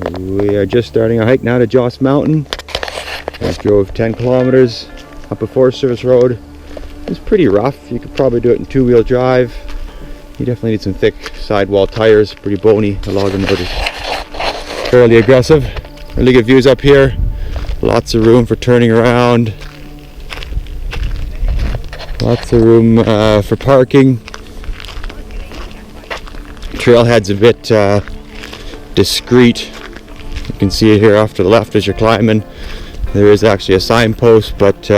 We are just starting our hike now to Joss Mountain. I drove 10 kilometers up a Forest Service road. It's pretty rough. You could probably do it in two-wheel drive. You definitely need some thick sidewall tires, pretty bony. The logging road is fairly aggressive. Really good views up here. Lots of room for turning around. Lots of room for parking. Trailhead's a bit discreet. You can see it here off to the left as you're climbing. There is actually a signpost, but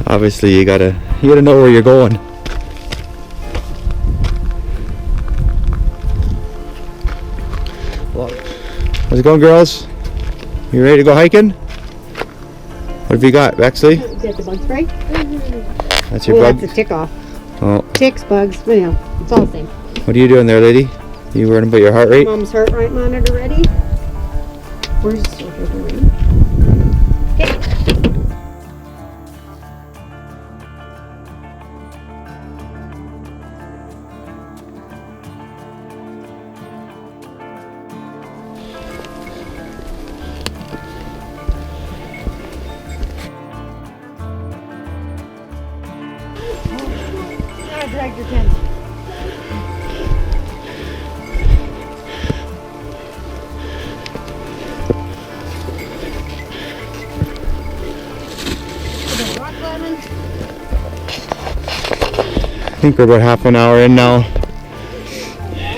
obviously you gotta know where you're going. How's it going, girls? You ready to go hiking? What have you got, Bexley? Is that the bug spray? That's your bug? That's a tick off. Oh. Ticks, bugs, you know, it's all the same. What are you doing there, lady? You worrying about your heart rate? Mom's heart rate monitor ready. Where's the social ready? Okay. Drag your tent. I think we're about half an hour in now.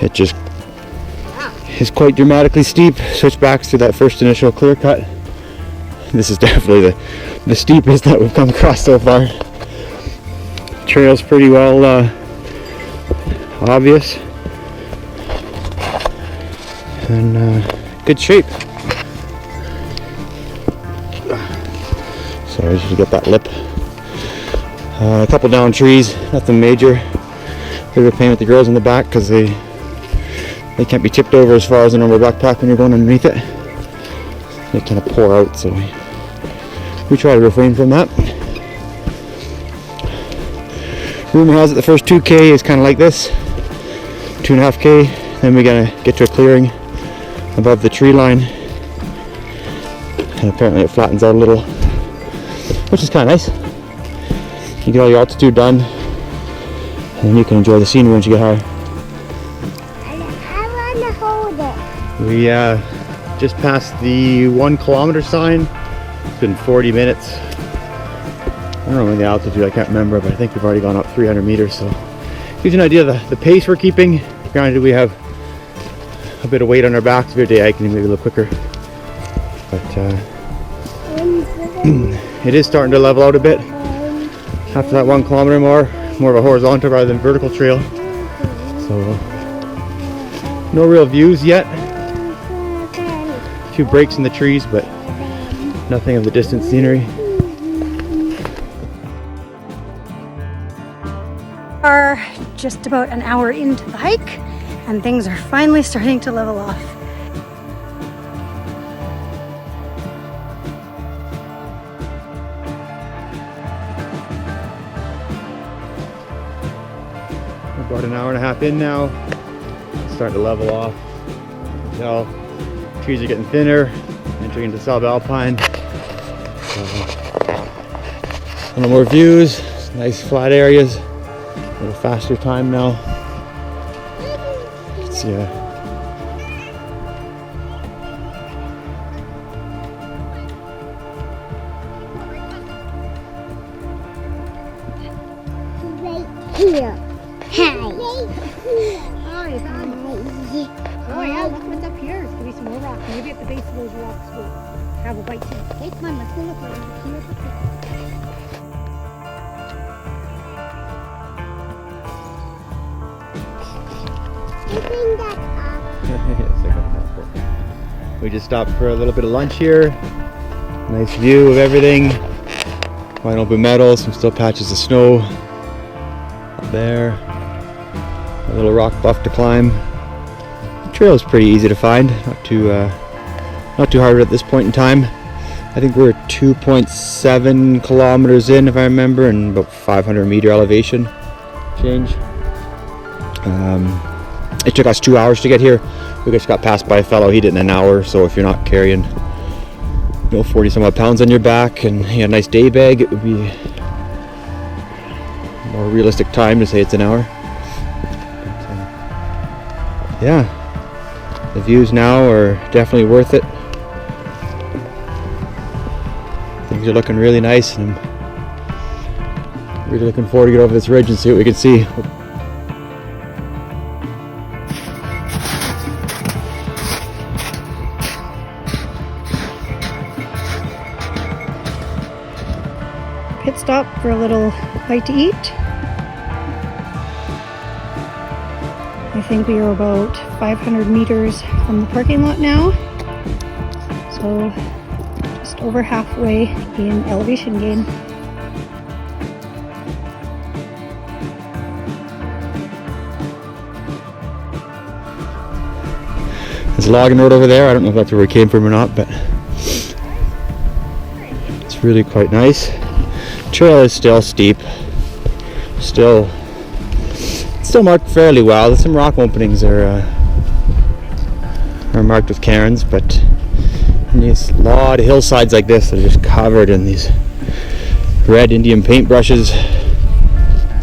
It just is quite dramatically steep. Switch back to that first initial clear cut. This is definitely the steepest that we've come across so far. Trail's pretty well obvious and good shape. Sorry, just to get that lip. A couple down trees, nothing major. Bit of a pain with the girls in the back because they can't be tipped over as far as a normal backpack when you're going underneath it. They kind of pour out, so we try to refrain from that. Rumor has it the first 2K is kind of like this, 2.5K, then we gotta get to a clearing above the tree line, and apparently it flattens out a little, which is kind of nice. You get all your altitude done, and then you can enjoy the scenery once you get higher. I want to hold it. We just passed the 1 kilometer sign. It's been 40 minutes. I don't know the altitude, I can't remember, but I think we've already gone up 300 meters, so gives you an idea of the pace we're keeping. Granted, we have a bit of weight on our backs. If you're day hiking, maybe a little quicker, but it is starting to level out a bit after that 1 kilometer. More of a horizontal rather than vertical trail, so no real views yet. A few breaks in the trees, but nothing of the distant scenery. Are just about an hour into the hike and things are finally starting to level off. We're about an hour and a half in now. It's starting to level off. You can tell trees are getting thinner, entering into sub-alpine. A little more views, nice flat areas. A little faster time now. It's Right here. Hi. Hi. Oh yeah, look what's up here. There's gonna be some more rocks. Maybe at the base of those rocks we'll have a bite too. Hey, come on, let's go look around here. We just stopped for a little bit of lunch here. Nice view of everything. Fine open meadow, some still patches of snow up there. A little rock bluff to climb. The trail is pretty easy to find, not too hard at this point in time. I think we're 2.7 kilometers in, if I remember, and about 500 meter elevation change. It took us 2 hours to get here. We just got passed by a fellow, he did it in an hour, so if you're not carrying 40 some odd pounds on your back and you had a nice day bag, it would be a more realistic time to say it's an hour. But, yeah, the views now are definitely worth it. Things are looking really nice, and I'm really looking forward to get over this ridge and see what we can see. Pit stop for a little bite to eat. I think we are about 500 meters from the parking lot now. So just over halfway in elevation gain. There's a logging road over there. I don't know if that's where we came from or not, but it's really quite nice. Trail is still steep. Still marked fairly well. There's some rock openings are marked with cairns, but there's a lot of hillsides like this that are just covered in these red Indian paintbrushes.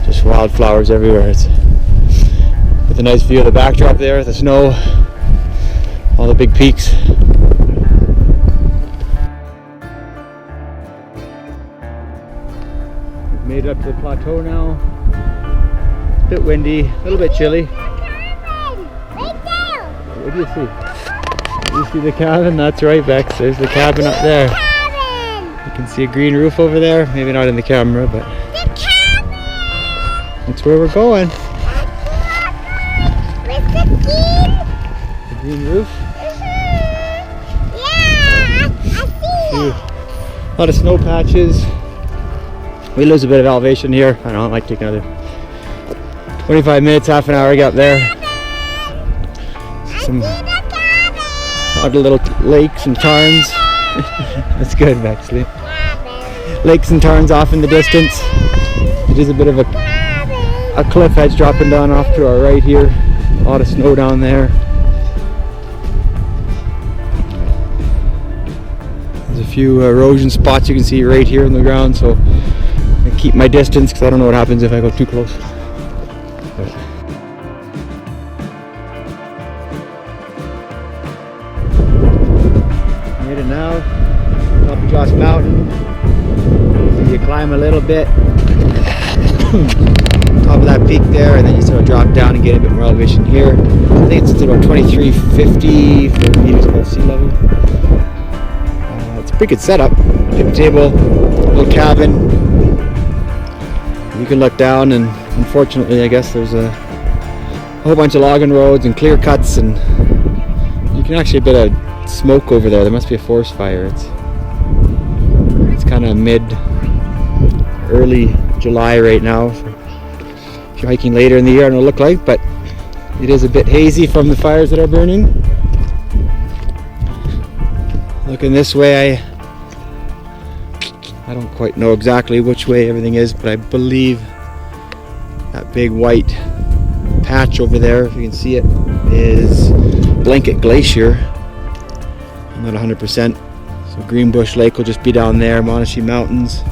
Just wildflowers everywhere. It's with a nice view of the backdrop there, the snow, all the big peaks. We've made it up to the plateau now. It's a bit windy, a little bit chilly. Right there. What do you see? You see the cabin? That's right, Bex. There's the cabin up there. Cabin. You can see a green roof over there. Maybe not in the camera, but The cabin. that's where we're going. With the green. The green roof. Yeah, I see it. A lot of snow patches. We lose a bit of elevation here. I don't know, it might take another 25 minutes, half an hour to get up there. Some other little lakes and tarns. That's good, actually. Lakes and tarns off in the distance. It is a bit of a cliff edge dropping down off to our right here. A lot of snow down there. There's a few erosion spots you can see right here in the ground, so I keep my distance because I don't know what happens if I go too close. But made it now, up across the mountain. So you climb a little bit, top of that peak there, and then you sort of drop down and get a bit more elevation here. I think it's about 2350 meters above sea level. It's a pretty good setup. Picnic table, little cabin. You can look down, and unfortunately, I guess there's a whole bunch of logging roads and clear cuts, and you can actually a bit of smoke over there. There must be a forest fire. It's kind of early July right now. So if you're hiking later in the year, I don't know what it'll look like, but it is a bit hazy from the fires that are burning. Looking this way, I don't quite know exactly which way everything is, but I believe that big white patch over there, if you can see it, is Blanket Glacier. I'm not 100%. So Greenbush Lake will just be down there, Monashi Mountains,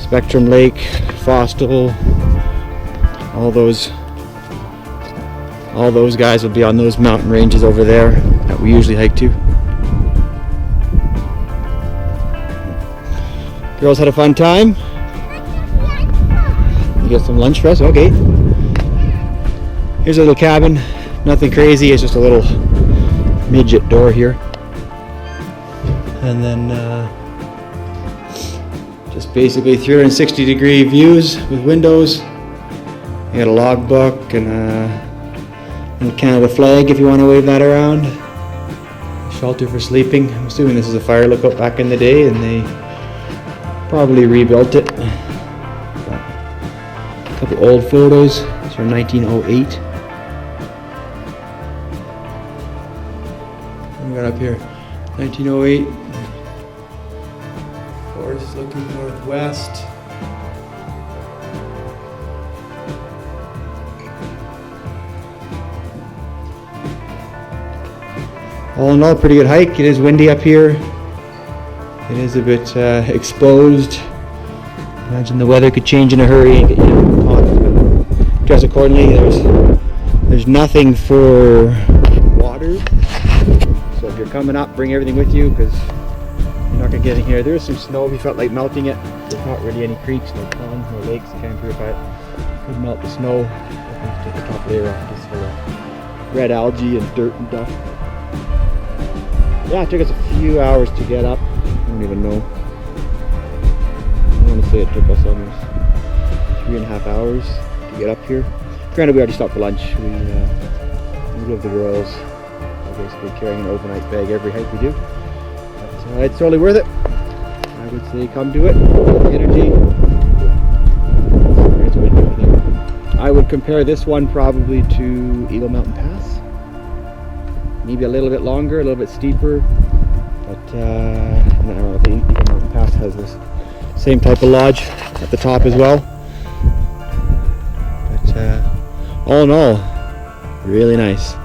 Spectrum Lake, Fossil, all those guys will be on those mountain ranges over there that we usually hike to. Girls had a fun time. You get some lunch for us? Okay. Here's a little cabin. Nothing crazy, it's just a little midget door here. And then just basically 360-degree views with windows. You got a logbook and a little Canada flag if you want to wave that around. Shelter for sleeping. I'm assuming this is a fire lookout back in the day, and they probably rebuilt it. A couple old photos. These are 1908. We got up here, 1908. Forest looking northwest. All in all, pretty good hike. It is windy up here. It is a bit exposed. Imagine the weather could change in a hurry and get you caught. Dress accordingly. There's nothing for water. So if you're coming up, bring everything with you because you're not going to get in here. There's some snow if you felt like melting it. There's not really any creeks, no ponds, no lakes. You can't purify it. Could melt the snow. Take the top layer off just full of red algae and dirt and stuff. Yeah, it took us a few hours to get up. I don't even know. I want to say it took us almost 3.5 hours to get up here. Granted, we already stopped for lunch. We give the girls basically carrying an overnight bag every hike we do. But it's totally worth it. I would say come do it. The energy. It's windy over there. I would compare this one probably to Eagle Mountain Pass. Maybe a little bit longer, a little bit steeper. But I don't know if Eagle Mountain Pass has this same type of lodge at the top as well. But all in all, really nice.